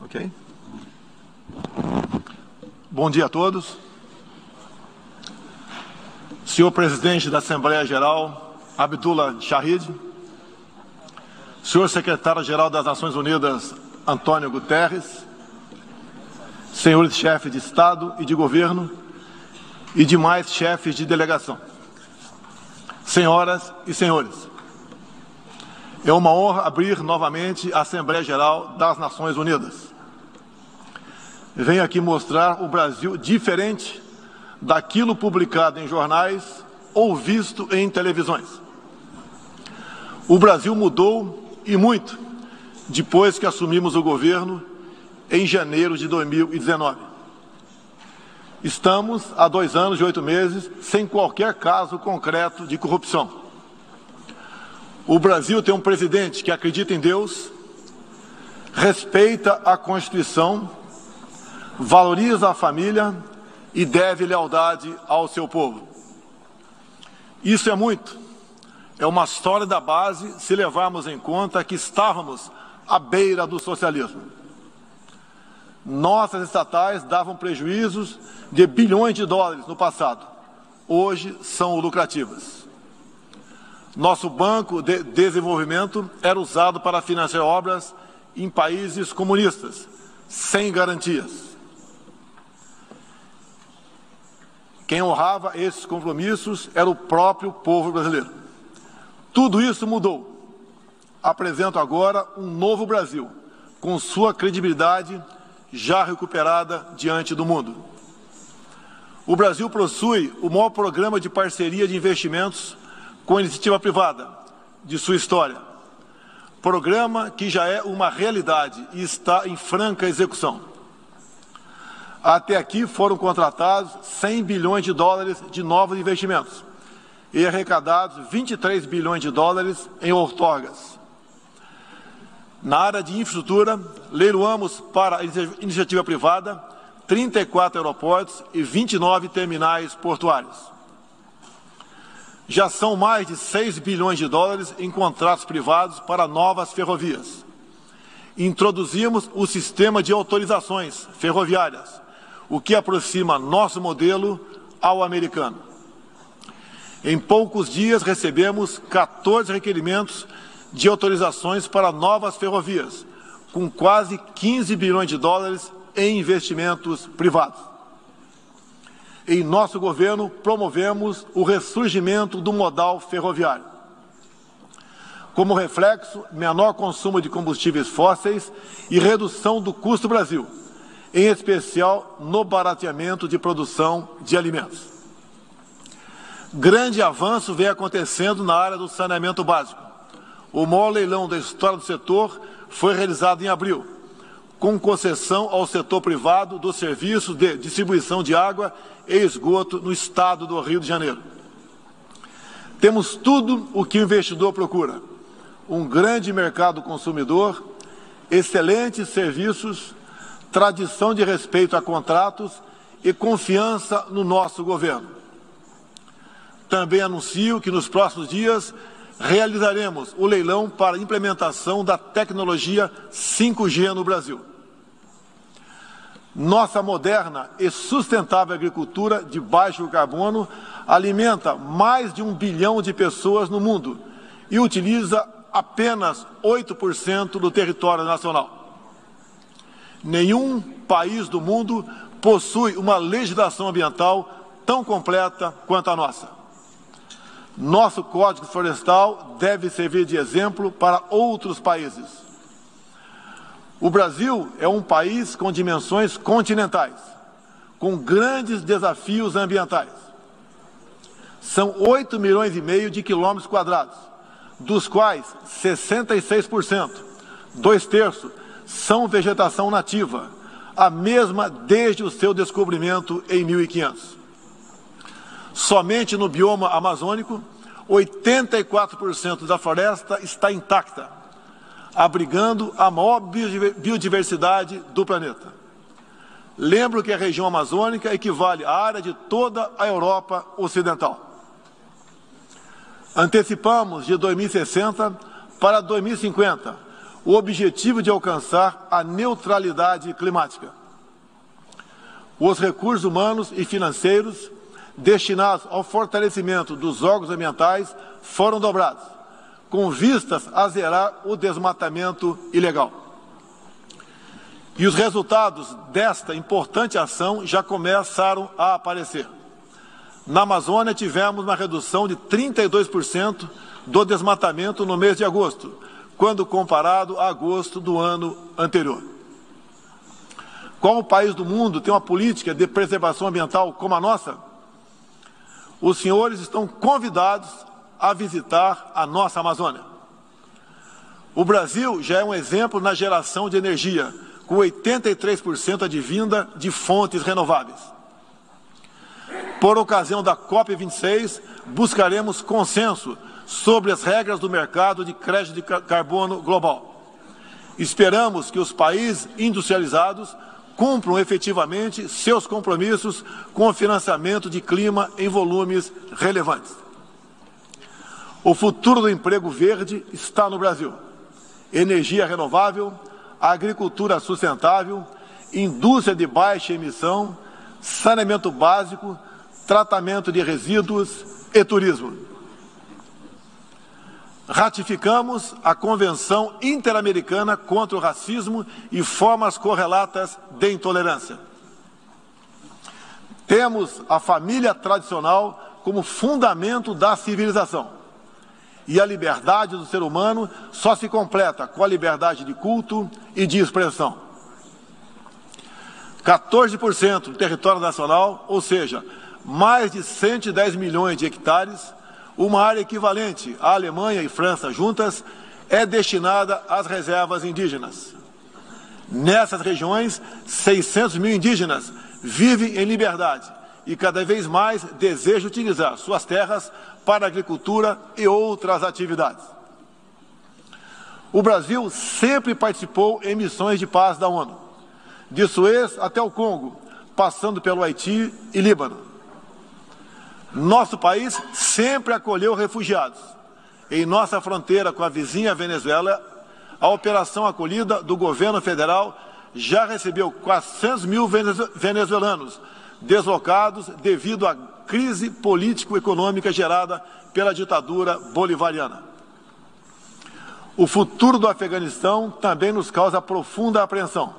Ok? Bom dia a todos. Senhor Presidente da Assembleia Geral, Abdullah Shahid. Senhor Secretário-Geral das Nações Unidas, Antônio Guterres. Senhores chefes de Estado e de Governo e demais chefes de delegação. Senhoras e senhores, é uma honra abrir novamente a Assembleia Geral das Nações Unidas. Venho aqui mostrar o Brasil diferente daquilo publicado em jornais ou visto em televisões. O Brasil mudou e muito depois que assumimos o governo em janeiro de 2019. Estamos há 2 anos e 8 meses sem qualquer caso concreto de corrupção. O Brasil tem um presidente que acredita em Deus, respeita a Constituição, valoriza a família e deve lealdade ao seu povo. Isso é muito. É uma sólida base se levarmos em conta que estávamos à beira do socialismo. Nossas estatais davam prejuízos de bilhões de dólares no passado. Hoje são lucrativas. Nosso Banco de Desenvolvimento era usado para financiar obras em países comunistas, sem garantias. Quem honrava esses compromissos era o próprio povo brasileiro. Tudo isso mudou. Apresento agora um novo Brasil, com sua credibilidade já recuperada diante do mundo. O Brasil possui o maior programa de parceria de investimentos com a iniciativa privada de sua história. Programa que já é uma realidade e está em franca execução. Até aqui foram contratados 100 bilhões de dólares de novos investimentos e arrecadados 23 bilhões de dólares em outorgas. Na área de infraestrutura, leiloamos para a iniciativa privada 34 aeroportos e 29 terminais portuários. Já são mais de 6 bilhões de dólares em contratos privados para novas ferrovias. Introduzimos o sistema de autorizações ferroviárias, o que aproxima nosso modelo ao americano. Em poucos dias recebemos 14 requerimentos de autorizações para novas ferrovias, com quase 15 bilhões de dólares em investimentos privados. Em nosso governo, promovemos o ressurgimento do modal ferroviário. Como reflexo, menor consumo de combustíveis fósseis e redução do custo Brasil, em especial no barateamento de produção de alimentos. Grande avanço vem acontecendo na área do saneamento básico. O maior leilão da história do setor foi realizado em abril, com concessão ao setor privado do serviço de distribuição de água e esgoto no estado do Rio de Janeiro. Temos tudo o que o investidor procura: um grande mercado consumidor, excelentes serviços, tradição de respeito a contratos e confiança no nosso governo. Também anuncio que nos próximos dias realizaremos o leilão para a implementação da tecnologia 5G no Brasil. Nossa moderna e sustentável agricultura de baixo carbono alimenta mais de 1 bilhão de pessoas no mundo e utiliza apenas 8% do território nacional. Nenhum país do mundo possui uma legislação ambiental tão completa quanto a nossa. Nosso Código Florestal deve servir de exemplo para outros países. O Brasil é um país com dimensões continentais, com grandes desafios ambientais. São 8,5 milhões de quilômetros quadrados, dos quais 66%, 2/3, são vegetação nativa, a mesma desde o seu descobrimento em 1500. Somente no bioma amazônico, 84% da floresta está intacta, abrigando a maior biodiversidade do planeta. Lembro que a região amazônica equivale à área de toda a Europa Ocidental. Antecipamos de 2060 para 2050 o objetivo de alcançar a neutralidade climática. Os recursos humanos e financeiros destinados ao fortalecimento dos órgãos ambientais foram dobrados, com vistas a zerar o desmatamento ilegal. E os resultados desta importante ação já começaram a aparecer. Na Amazônia, tivemos uma redução de 32% do desmatamento no mês de agosto, quando comparado a agosto do ano anterior. Qual país do mundo tem uma política de preservação ambiental como a nossa? Os senhores estão convidados a visitar a nossa Amazônia. O Brasil já é um exemplo na geração de energia, com 83% advinda de fontes renováveis. Por ocasião da COP26, buscaremos consenso sobre as regras do mercado de crédito de carbono global. Esperamos que os países industrializados cumpram efetivamente seus compromissos com o financiamento de clima em volumes relevantes. O futuro do emprego verde está no Brasil. Energia renovável, agricultura sustentável, indústria de baixa emissão, saneamento básico, tratamento de resíduos e turismo. Ratificamos a Convenção Interamericana contra o Racismo e formas correlatas de intolerância. Temos a família tradicional como fundamento da civilização. E a liberdade do ser humano só se completa com a liberdade de culto e de expressão. 14% do território nacional, ou seja, mais de 110 milhões de hectares, uma área equivalente à Alemanha e França juntas, é destinada às reservas indígenas. Nessas regiões, 600 mil indígenas vivem em liberdade e cada vez mais desejam utilizar suas terras para a agricultura e outras atividades. O Brasil sempre participou em missões de paz da ONU, de Suez até o Congo, passando pelo Haiti e Líbano. Nosso país sempre acolheu refugiados. Em nossa fronteira com a vizinha Venezuela, a operação acolhida do governo federal já recebeu 400 mil venezuelanos deslocados devido à crise político-econômica gerada pela ditadura bolivariana. O futuro do Afeganistão também nos causa profunda apreensão.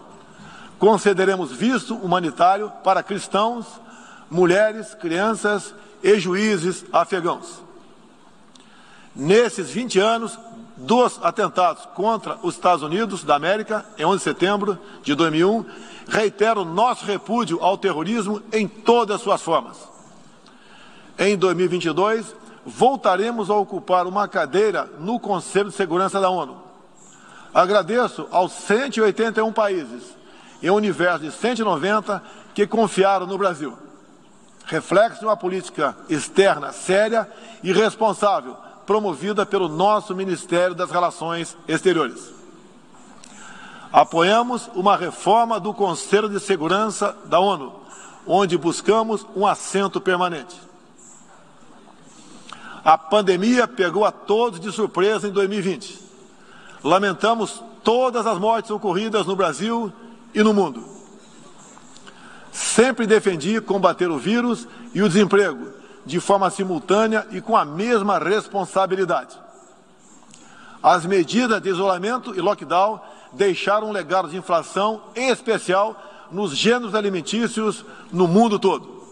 Concederemos visto humanitário para cristãos, mulheres, crianças e juízes afegãos. Nesses 20 anos dos atentados contra os Estados Unidos da América, em 11 de setembro de 2001, reitero nosso repúdio ao terrorismo em todas as suas formas. Em 2022, voltaremos a ocupar uma cadeira no Conselho de Segurança da ONU. Agradeço aos 181 países, em um universo de 190, que confiaram no Brasil. Reflexo de uma política externa séria e responsável, promovida pelo nosso Ministério das Relações Exteriores. Apoiamos uma reforma do Conselho de Segurança da ONU, onde buscamos um assento permanente. A pandemia pegou a todos de surpresa em 2020. Lamentamos todas as mortes ocorridas no Brasil e no mundo. Sempre defendi combater o vírus e o desemprego, de forma simultânea e com a mesma responsabilidade. As medidas de isolamento e lockdown deixaram um legado de inflação, em especial nos gêneros alimentícios no mundo todo.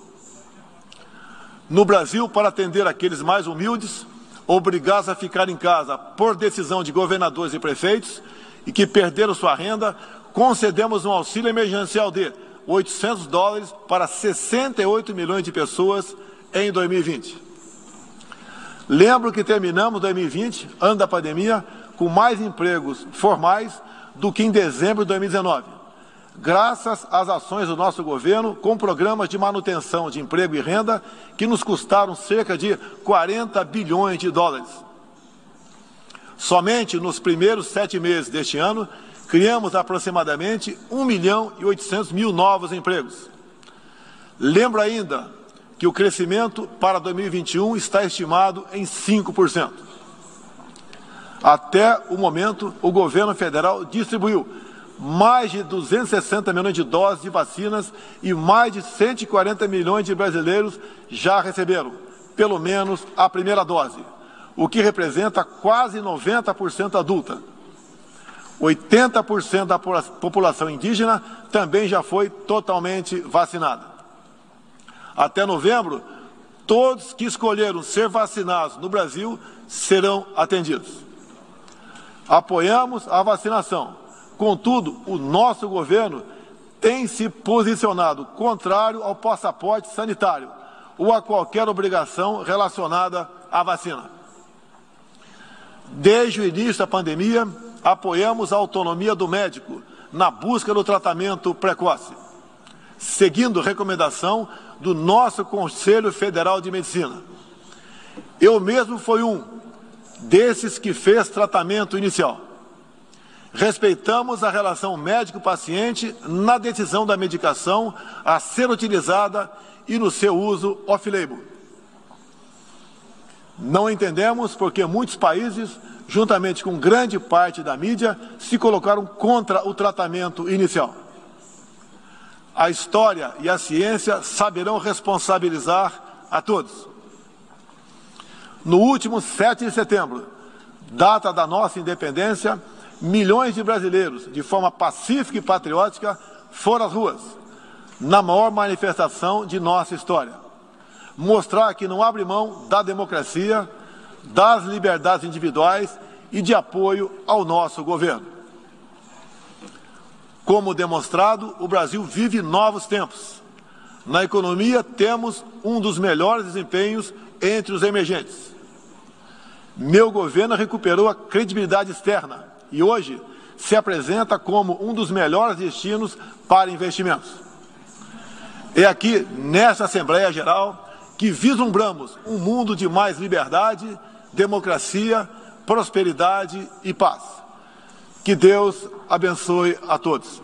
No Brasil, para atender aqueles mais humildes, obrigados a ficar em casa por decisão de governadores e prefeitos e que perderam sua renda, concedemos um auxílio emergencial de $800 para 68 milhões de pessoas em 2020. Lembro que terminamos 2020, ano da pandemia, com mais empregos formais do que em dezembro de 2019, graças às ações do nosso governo com programas de manutenção de emprego e renda que nos custaram cerca de 40 bilhões de dólares. Somente nos primeiros 7 meses deste ano, criamos aproximadamente 1.800.000 novos empregos. Lembro ainda que o crescimento para 2021 está estimado em 5%. Até o momento, o governo federal distribuiu mais de 260 milhões de doses de vacinas e mais de 140 milhões de brasileiros já receberam, pelo menos, a primeira dose, o que representa quase 90% adulta. 80% da população indígena também já foi totalmente vacinada. Até novembro, todos que escolheram ser vacinados no Brasil serão atendidos. Apoiamos a vacinação. Contudo, o nosso governo tem se posicionado contrário ao passaporte sanitário ou a qualquer obrigação relacionada à vacina. Desde o início da pandemia, apoiamos a autonomia do médico na busca do tratamento precoce, seguindo recomendação do nosso Conselho Federal de Medicina. Eu mesmo fui um desses que fez tratamento inicial. Respeitamos a relação médico-paciente na decisão da medicação a ser utilizada e no seu uso off-label. Não entendemos porque muitos países, juntamente com grande parte da mídia, se colocaram contra o tratamento inicial. A história e a ciência saberão responsabilizar a todos. No último 7 de setembro, data da nossa independência, milhões de brasileiros, de forma pacífica e patriótica, foram às ruas, na maior manifestação de nossa história. Mostrar que não abre mão da democracia, das liberdades individuais e de apoio ao nosso governo. Como demonstrado, o Brasil vive novos tempos. Na economia, temos um dos melhores desempenhos entre os emergentes. Meu governo recuperou a credibilidade externa e hoje se apresenta como um dos melhores destinos para investimentos. É aqui, nesta Assembleia Geral, que vislumbramos um mundo de mais liberdade, democracia, prosperidade e paz. Que Deus abençoe a todos.